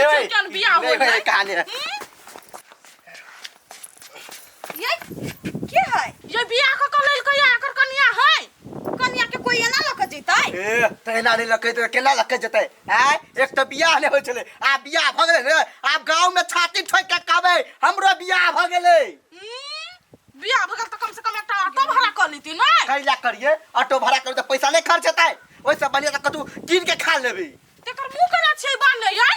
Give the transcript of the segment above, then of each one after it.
छै केन बियाह होले कहानी ये के है ये बियाह क कलल कया एकर कन्या है कन्या के कोई एना लक जैतै ए तैना नहीं लके तो केना लके जते हैं एक तो बियाह नहीं होय छले आ बियाह भ गेले रे आब गांव में छाती ठोक के कहबै हमरो बियाह भ गेले बियाह भगल तो कम से कम एकटा ऑटो भाड़ा कर लीती नै कैला करिए ऑटो भाड़ा कर तो पैसा नहीं खर्च हेतै ओइ से बढ़िया त कतू कीन के खा लेबी तेकर मुंह करा छै बान्हे यार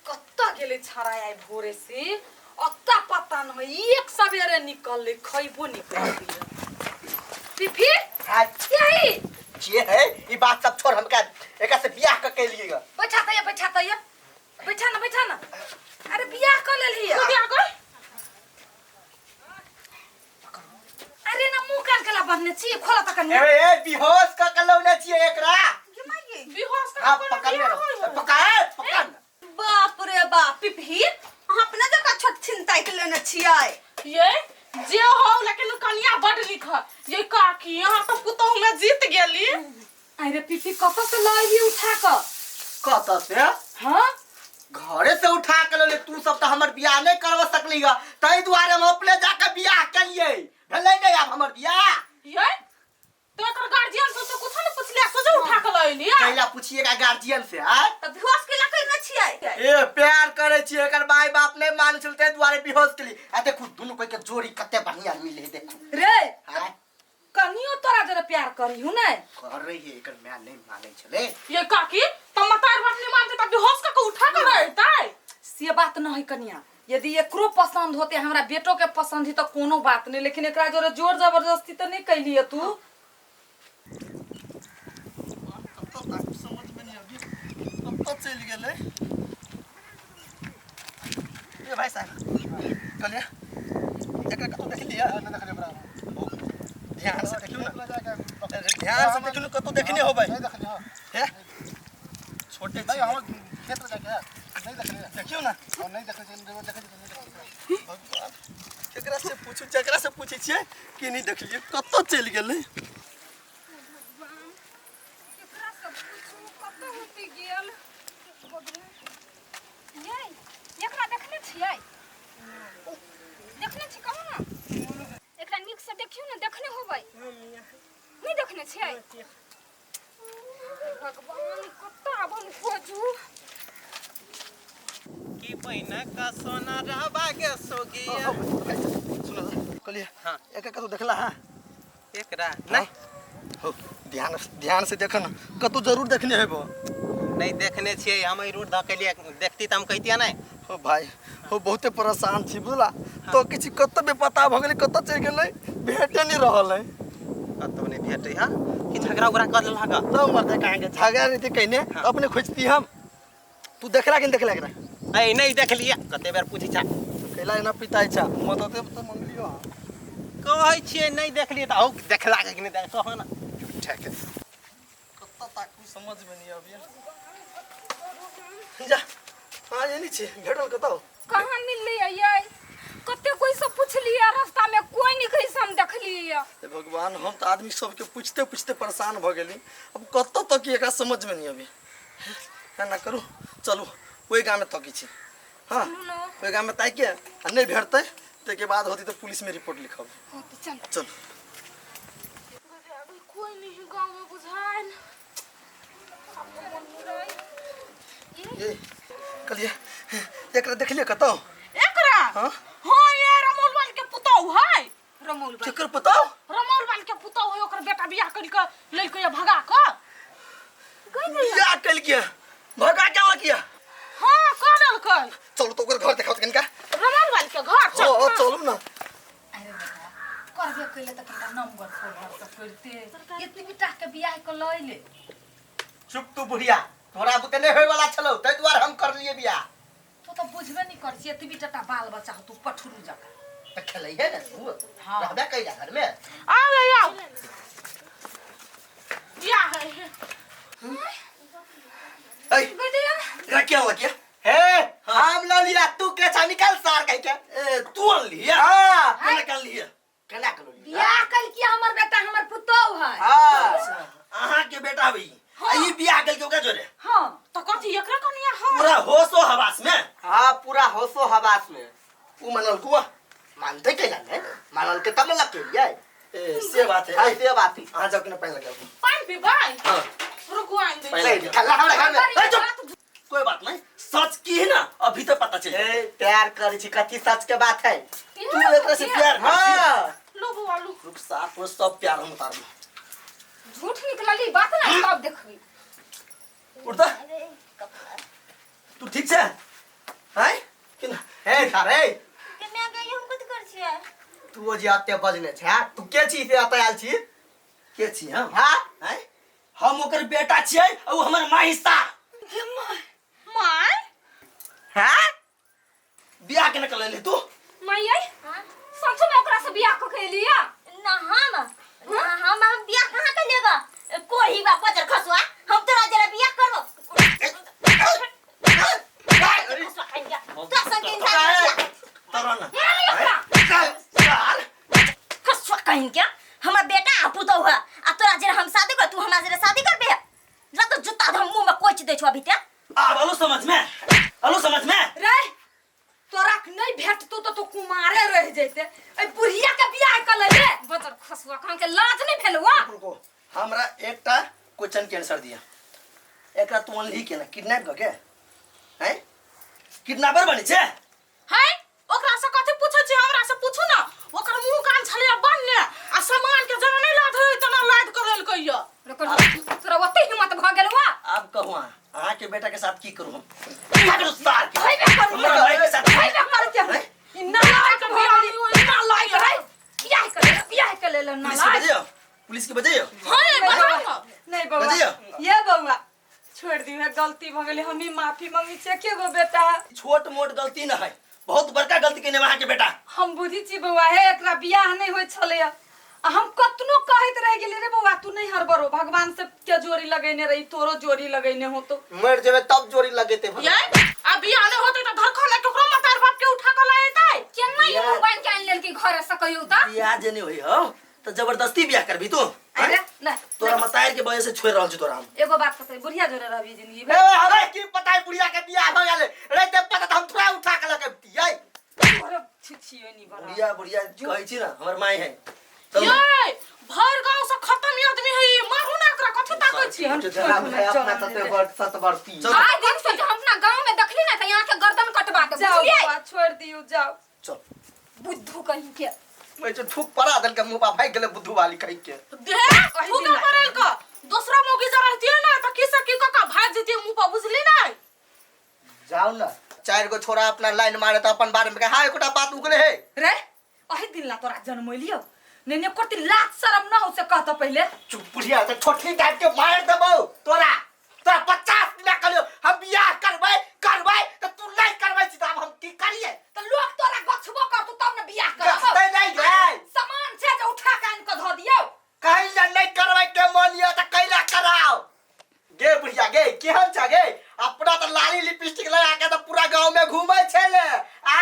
कत्ता गेले छाड़ा आइ भोरे से अत्ता पता नहीं एक सवेरे निकल ले खइबो निकल फिर हाय यही ये है ई बात सब छोड़ हमका एका से बियाह क के लिए बैठा ना अरे बियाह कर ले लिया बियाह कर अरे ना मुंह कान केला बंधने छी खोला तक नहीं ए बेहोश क के लौने छिए एकरा ये माई बिहोश हां पकड़ ले पकड़ बाप रे बाप पिपही अपने जगह छोट चिंता के लेने छियै ये जे हो लेकिन कन्या बड़ लिख ये काकी यहां तो पुतौ में जीत गेली अरे पिपी कत से लाइली उठा क कत से हां घरे से उठा के ले तू सब तो हमर बियाह नहीं करवा सकली ग तई दुआरे हम अपने जाके बियाह कलिए भले नहीं अब हमर बियाह ये तो एकर गार्जियन से तो कुछ न पूछले सोझे उठा के लइली कैला पूछिएगा गार्जियन से आ त बेहोश के लकै न छियै ए प्यार करे छी एकर माय बाप नहीं मान चलते दुआरे बेहोश के लिए आ देखू दोनों कोई के जोड़ी कते बढ़िया मिले देखू रे हां कनियो तोरा जरा प्यार करी हूं नै कर रही है एकर मैं नहीं माने छले ये काकी तो मतार बाप नहीं मानते तब बेहोश का उठा के रहतै से बात न है कनिया यदि एकरो पसंद होते हमरा बेटो के पसंद ही तो कोनो बात नहीं लेकिन एकरा जोरे जोर जबरदस्ती तो नहीं कैलिए तू समझ में नहीं अभी अब तो चल गेले ए भाई साहब कलिया एकरा कतो देख लिया ना देख ले बराबर ध्यान से देखियो ना ध्यान से देखियो कतो देखने हो भाई नहीं देख लिया है छोटे नहीं हम खेत में जाके नहीं देख लिया देखियो ना और नहीं देख लिया भगवान केकरा से पूछू जकरा से पूछे छिए कि नहीं देख लिए कतो चल गेले पहिना का सोना रहबा के सोगिया सुनो कलिया हां एक कतो देखला हां एकरा नहीं हो ध्यान से देखन कतो जरूर देखने हेबो नहीं देखने छिए हम ई रोड धकेलिए देखती त हम कहतिया नहीं हो भाई हो बहुते परेशान छी बुझला तो किछि कतो बे पता भ गेलै कतो चल गेलै भेटे नहीं रहल है कतो नहीं भेटै हां कि झगड़ा उगड़ा कर लगा तो मरते कहां के झगड़ा रीति कहने अपने खोजती हम तू देखला कि देखला एकरा ए नहीं देख लिया कते बेर पूछी छा कैला ना पिताई छा मतते तो मंगलियो कहै छिए नहीं देख लिए त औ देखला कि नहीं देख कहो ना ठीक है कत्ता ताकू समझ में नहीं आबिया जा हां ये नीचे भेटल कतो कहां मिलली ये कते कोई से पूछलिए रास्ता में कोई नहीं कहीं से हम देखलिए हे भगवान हम तो आदमी सब के पूछते पूछते परेशान भ गेली अब कत्ता तक एकरा समझ में नहीं आबी ना करू चलू ओई गांव में तकी छी हां ओई गांव में ताई के नहीं भेटते ते के बाद होती तो पुलिस में रिपोर्ट लिखब हां तो चल चल कोई नहीं गांव में बुझाइन ये कलिया एकरा देख लिया कतो एकरा हां हां ये रमोल वाल के पुतौ है रमौल केकर पता रमोल वाल के पुतौ है ओकर बेटा बियाह करि के लेल के भगा के या कल किया भगा क्या किया हां करल कल चलो तो ओकर घर देखाओ कनका रमोल वाल के घर चल ओ चलू ना अरे बेटा कर दे कइले त कटा नंबर फोन सब करते इतनी बिटा के बियाह के लइले चुप तू बुढ़िया तोरा बुते नहीं होय वाला छलो तै द्वार हम कर लिए बियाह तो बुझबे नहीं कर छी इतनी बिटा बाल बच्चा तू पठुरू जका त खेलै है ना तू हां रहबे कैला घर में आओ बियाह है ए बेटा क्या हुआ क्या हे हम ला लिया तू के छा निकल सार कह के ए तू लिया हां तूने कर लिया केना कर लिया बियाह कल किया हमर बेटा हमर पुतौ है हां अहां के बेटा भई ई बियाह कल के ओका जोरे हां तो कथि एकरा कनिया हम पूरा होशो हवास में। हाँ पूरा होशो हवास में। ऊ मनल कुआ मानते कैला नहीं मानल के तब लग के लिए ए से बात है। ऐसे बात ही आ जाओ कि ना पानी लगा। पानी पी भाई हां रुको आइन दे पहले खल्ला हमरा घर में ए चुप। कोई बात नहीं, सच की है ना अभी तो पता चले। ए प्यार करे छी कथी सच के बात है। तू एकरा से प्यार हां लो बुआ लो रुक साथ में सब प्यार हम उतार झूठ निकलली बात ना तब देखबी। उठता तू ठीक से हैं कि ना हे सारे केना गई हम कत कर छियै तू ओ जे आते बजने छ तू के छी से आते आल छी के छी हम हां हैं हम ओकर बेटा छियै और हमर माँ हिस्सा माय हां बियाह के न कर ले तू। माई सच में ओकरा से बियाह क के लिया ना हम बियाह कहां कर लेगा कोई बा पजर खसवा हम तोरा जरा बियाह करबो खसवा कहीं खसवा कहीं क्या हमर बेटा आ पुतो हुआ आ तोरा जरा हम शादी कर तू हमरा जरा शादी करबे ना तो जूता हम मुंह में कोच दे छो अभी ते अब आलू समझ में रे तोरा नहीं भेटतो तो तू कुमारे रह जैते ए बुढ़िया के बियाह कर ले बतर खसुआ खान के लाज नहीं भेलवा। रुको हमरा एकटा क्वेश्चन के आंसर दिया। एकरा तू अनली के ना किडनैप क के हैं किडनैपर बनी छे है ओकरा से कथि पूछै छी हमरा से पूछू ना ओकर मुंह कान छले बनने आ सामान के जना नहीं लाद होई तना लाद करल कहियो तोरा ओते हिम्मत भ गेलवा। अब कहूं अहाँ के बेटा के साथ की करूं हम मारो सार के होइबे कर हमरा भाई के साथ होइबे कर के इन्ना लायक बियाह इन्ना लायक रे बियाह कर ले ना पुलिस के बजाइयो हां बताओ नहीं बउआ बजियो। ये बउआ छोड़ दी है गलती भ गेले हमी माफी मांगी छे के गो बेटा छोट मोट गलती न है बहुत बड़का गलती केने वहां के बेटा। हम बुझी छी बउआ हे एकरा बियाह नहीं होय छले हम कतनो कहत रह गेले रे बउआ तू नहीं हरबरो भगवान से के जोड़ी लगैने रही तोरो जोड़ी लगैने हो तो मर जेबे तब जोड़ी लगेते भला ये अब बियाह नहीं होते तो धरखा ले केकरो मतार बाप के उठा के लाएतै केना ये मोबाइल के आन लेल की घर से कहियो त बियाह जे नहीं होई हो तो जबरदस्ती बियाह करबी तू अरे नहीं तोरा मतायर के वजह से छोड़ रहल छी तोरा हम। एगो बात पता बुढ़िया जोरे रहबी जिंदगी ए में हमें की पता है बुढ़िया के बियाह भ गेले रे ते पता हम थोड़ा उठा के लगे दियै तोरे छिछियो नहीं बड़ा बुढ़िया बुढ़िया कहै छी ना हमर माई है चलो ये भर गांव से खत्म आदमी है मारू ना एकरा कथि ताकै छी हम अपना सते वर्ष 7 वर्ष की चलो। आज दिन से हम अपना गांव में देखली ना त यहां के गर्दन कटवा के जाओ बुझलिए बाबा छोड़ दियो जाओ चल बुद्धू कहीं के मैं जो ठुक पड़ा दल के मुंह पा भाग गेले बुद्धू वाली कहि के दे फुका मारल का दूसरा मौगी जरा रहती ना तो किसा की का भाग जती मुंह पर बुझली ना जाओ ना 4 गो छोरा अपना लाइन मारे त अपन बारे में कहे हां एकोटा बात उगले है रे अहि दिन ला तोरा जन्म लियो नेने करती लाज शरम ना हो से कहत पहले चुप बुढ़िया त छोटली काट के मार देबो तोरा 50 ना कलियो हम बियाह करबै त तू नहीं करबै छी त अब हम की करिए त लोग तोरा गछबो कर तू तब ने बियाह कर गछतै नहीं गे सामान छे जो उठा के आन के धो दियो कहीं ले नहीं करबै के मोनिया त कैला कराओ गे बुढ़िया गे केहन छ गे अपना त लाली लिपस्टिक लगा के त पूरा गांव में घूमै छले आ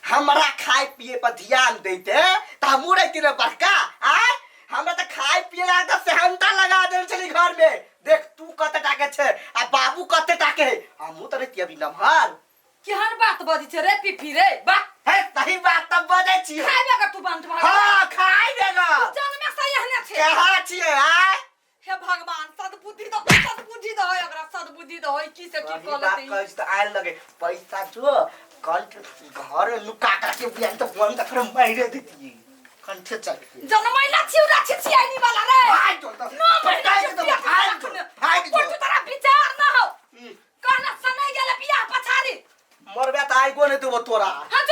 हमरा खाए पिए पर ध्यान देते त हम उड़ैती रे बड़का आ हमरा त खाए पिए ला त सेहंता लगा देल छली घर में देख तू कते टाके छे आ बाबू कते टाके हमहु त रहती अभी नमहर केहन बात बजी छे रे पिफी रे बा है सही बात त बजै छी खाइबे का तू बंद भाग हां खाई देगा जन्म से यहने छे कहा छिए आ हे भगवान सद्बुद्धि दो एकरा सद्बुद्धि दो की से की कहलती कहै त आयल लगे पैसा जो कल घर लुका के बियान त बंद कर मारे देती कंठे चल के जनमैला छिउरा छिछियानी वाला रे भाग जो त नो महिला भाग जो तू तेरा विचार ना हो कहना समय गेले बियाह पछारी मरबे त आइ को नै तू तोरा हां